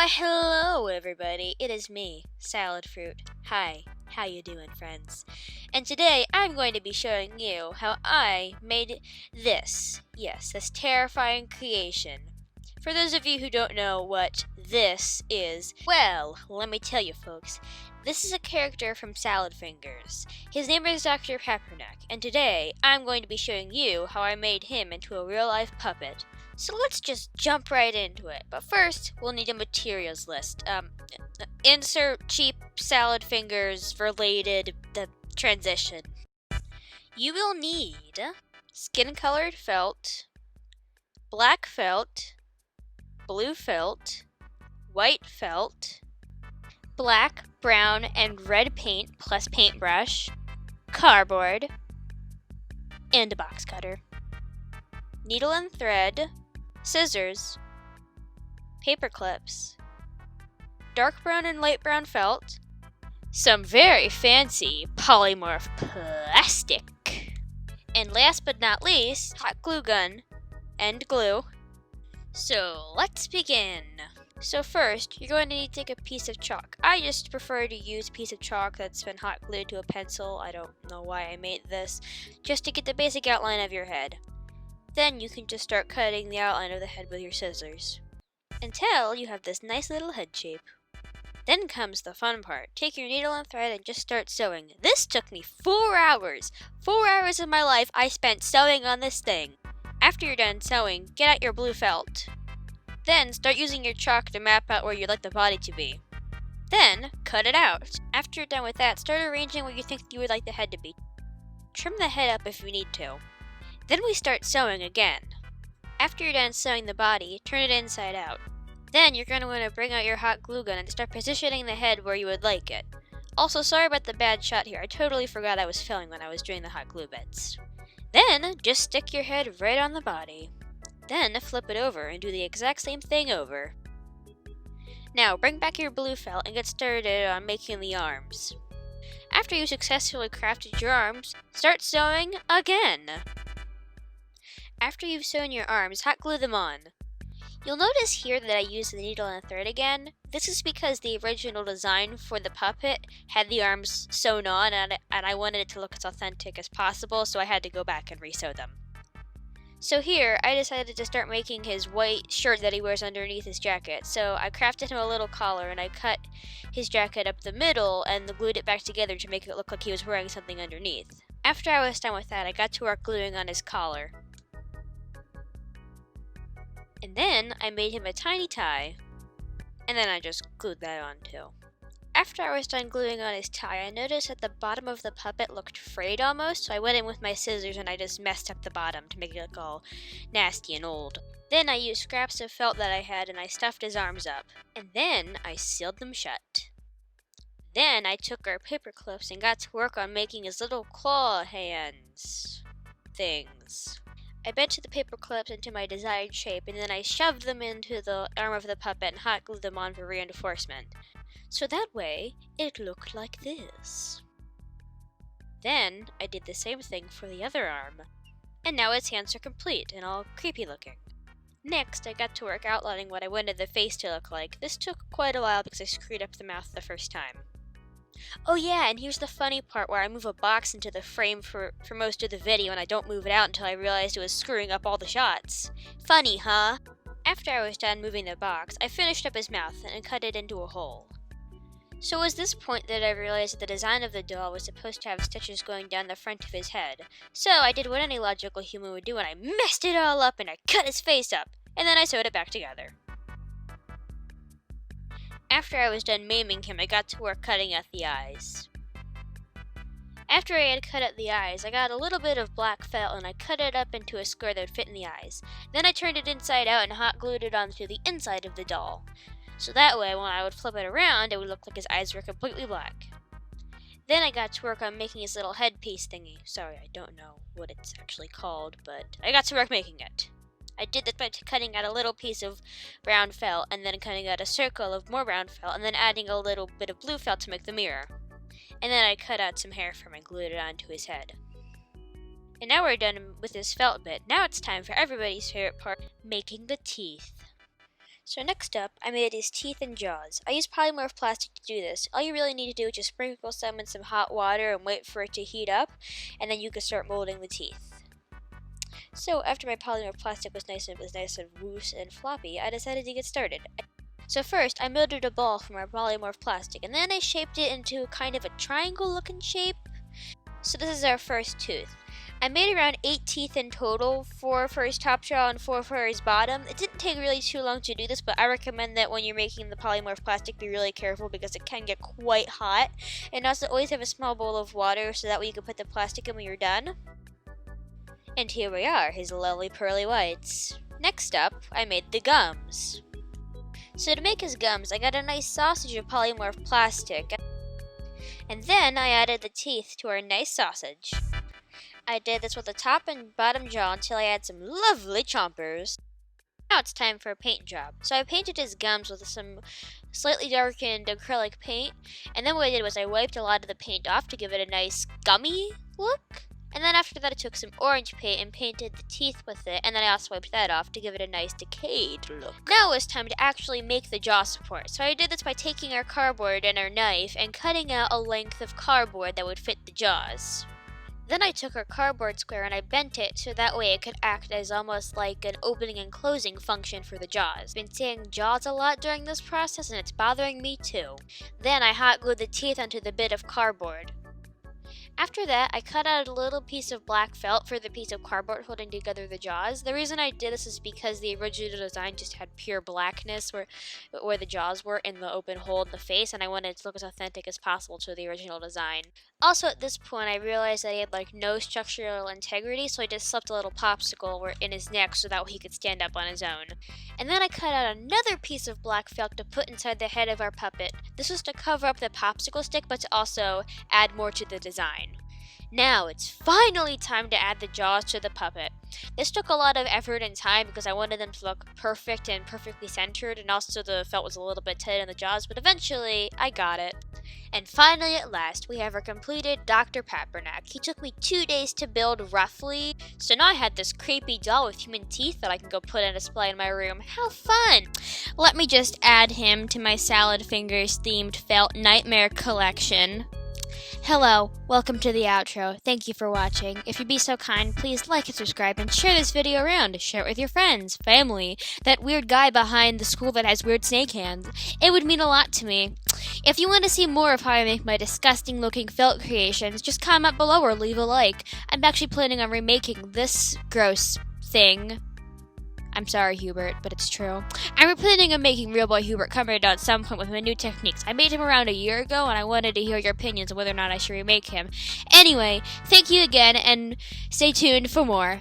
Why, hello everybody, it is me, Salad Fruit. Hi, how you doing, friends? And today I'm going to be showing you how I made this terrifying creation. For those of you who don't know what this is, well, let me tell you folks, this is a character from Salad Fingers. His name is Dr. Papanak, and today I'm going to be showing you how I made him into a real-life puppet. So let's just jump right into it. But first, we'll need a materials list. Insert cheap Salad Fingers related transition. You will need skin-colored felt, black felt, blue felt, white felt, black, brown, and red paint plus paintbrush, cardboard, and a box cutter. Needle and thread, scissors, paper clips, dark brown and light brown felt, some very fancy polymorph plastic, and last but not least, hot glue gun and glue. So let's begin. So first, you're going to need to take a piece of chalk. I just prefer to use a piece of chalk that's been hot glued to a pencil. I don't know why I made this, just to get the basic outline of your head. Then you can just start cutting the outline of the head with your scissors, until you have this nice little head shape. Then comes the fun part. Take your needle and thread and just start sewing. This took me 4 hours. 4 hours of my life I spent sewing on this thing. After you're done sewing, get out your blue felt. Then start using your chalk to map out where you'd like the body to be. Then cut it out. After you're done with that, start arranging where you think you would like the head to be. Trim the head up if you need to. Then we start sewing again. After you're done sewing the body, turn it inside out. Then you're going to want to bring out your hot glue gun and start positioning the head where you would like it. Also, sorry about the bad shot here. I totally forgot I was filming when I was doing the hot glue bits. Then just stick your head right on the body. Then flip it over and do the exact same thing over. Now bring back your blue felt and get started on making the arms. After you successfully crafted your arms, start sewing again. After you've sewn your arms, hot glue them on. You'll notice here that I used the needle and thread again. This is because the original design for the puppet had the arms sewn on and I wanted it to look as authentic as possible, so I had to go back and re-sew them. So here, I decided to start making his white shirt that he wears underneath his jacket. So I crafted him a little collar and I cut his jacket up the middle and glued it back together to make it look like he was wearing something underneath. After I was done with that, I got to work gluing on his collar. And then I made him a tiny tie, and then I just glued that on too. After I was done gluing on his tie, I noticed that the bottom of the puppet looked frayed almost, so I went in with my scissors and I just messed up the bottom to make it look all nasty and old. Then I used scraps of felt that I had and I stuffed his arms up, and then I sealed them shut. Then I took our paper clips and got to work on making his little claw hands things. I bent the paper clips into my desired shape, and then I shoved them into the arm of the puppet and hot glued them on for reinforcement. So that way, it looked like this. Then, I did the same thing for the other arm, and now its hands are complete and all creepy looking. Next, I got to work outlining what I wanted the face to look like. This took quite a while because I screwed up the mouth the first time. Oh yeah, and here's the funny part where I move a box into the frame for most of the video and I don't move it out until I realized it was screwing up all the shots. Funny, huh? After I was done moving the box, I finished up his mouth and cut it into a hole. So it was this point that I realized that the design of the doll was supposed to have stitches going down the front of his head. So I did what any logical human would do and I messed it all up and I cut his face up, and then I sewed it back together. After I was done maiming him, I got to work cutting out the eyes. After I had cut out the eyes, I got a little bit of black felt and I cut it up into a square that would fit in the eyes. Then I turned it inside out and hot glued it onto the inside of the doll. So that way, when I would flip it around, it would look like his eyes were completely black. Then I got to work on making his little headpiece thingy. Sorry, I don't know what it's actually called, but I got to work making it. I did this by cutting out a little piece of brown felt and then cutting out a circle of more brown felt and then adding a little bit of blue felt to make the mirror. And then I cut out some hair from and glued it onto his head. And now we're done with this felt bit. Now it's time for everybody's favorite part, making the teeth. So next up, I made his teeth and jaws. I used polymorph plastic to do this. All you really need to do is just sprinkle some in some hot water and wait for it to heat up, and then you can start molding the teeth. So after my polymorph plastic was nice and loose and floppy, I decided to get started. So first, I molded a ball from our polymorph plastic, and then I shaped it into kind of a triangle-looking shape. So this is our first tooth. I made around 8 teeth in total, 4 for his top jaw and 4 for his bottom. It didn't take really too long to do this, but I recommend that when you're making the polymorph plastic, be really careful because it can get quite hot. And also always have a small bowl of water so that way you can put the plastic in when you're done. And here we are, his lovely pearly whites. Next up, I made the gums. So to make his gums, I got a nice sausage of polymorph plastic. And then I added the teeth to our nice sausage. I did this with the top and bottom jaw until I had some lovely chompers. Now it's time for a paint job. So I painted his gums with some slightly darkened acrylic paint, and then what I did was I wiped a lot of the paint off to give it a nice gummy look. And then after that I took some orange paint and painted the teeth with it, and then I also wiped that off to give it a nice decayed look. Now it was time to actually make the jaw support. So I did this by taking our cardboard and our knife and cutting out a length of cardboard that would fit the jaws. Then I took our cardboard square and I bent it so that way it could act as almost like an opening and closing function for the jaws. I've been saying jaws a lot during this process and it's bothering me too. Then I hot glued the teeth onto the bit of cardboard. After that, I cut out a little piece of black felt for the piece of cardboard holding together the jaws. The reason I did this is because the original design just had pure blackness where the jaws were in the open hole in the face, and I wanted it to look as authentic as possible to the original design. Also, at this point, I realized that he had no structural integrity, so I just slipped a little popsicle in his neck so that he could stand up on his own. And then I cut out another piece of black felt to put inside the head of our puppet. This was to cover up the popsicle stick, but to also add more to the design. Now it's finally time to add the jaws to the puppet. This took a lot of effort and time because I wanted them to look perfect and perfectly centered, and also the felt was a little bit tight on the jaws, but eventually I got it. And finally, at last, we have our completed Dr. Papanak. He took me 2 days to build roughly, so now I had this creepy doll with human teeth that I can go put on display in my room. How fun! Let me just add him to my Salad Fingers themed felt nightmare collection. Hello, welcome to the outro. Thank you for watching. If you'd be so kind, please like and subscribe and share this video around. Share it with your friends, family, that weird guy behind the school that has weird snake hands. It would mean a lot to me. If you want to see more of how I make my disgusting looking felt creations, just comment below or leave a like. I'm actually planning on remaking this gross thing. I'm sorry, Hubert, but it's true. I'm planning on making Real Boy Hubert come out at some point with my new techniques. I made him around a year ago, and I wanted to hear your opinions on whether or not I should remake him. Anyway, thank you again, and stay tuned for more.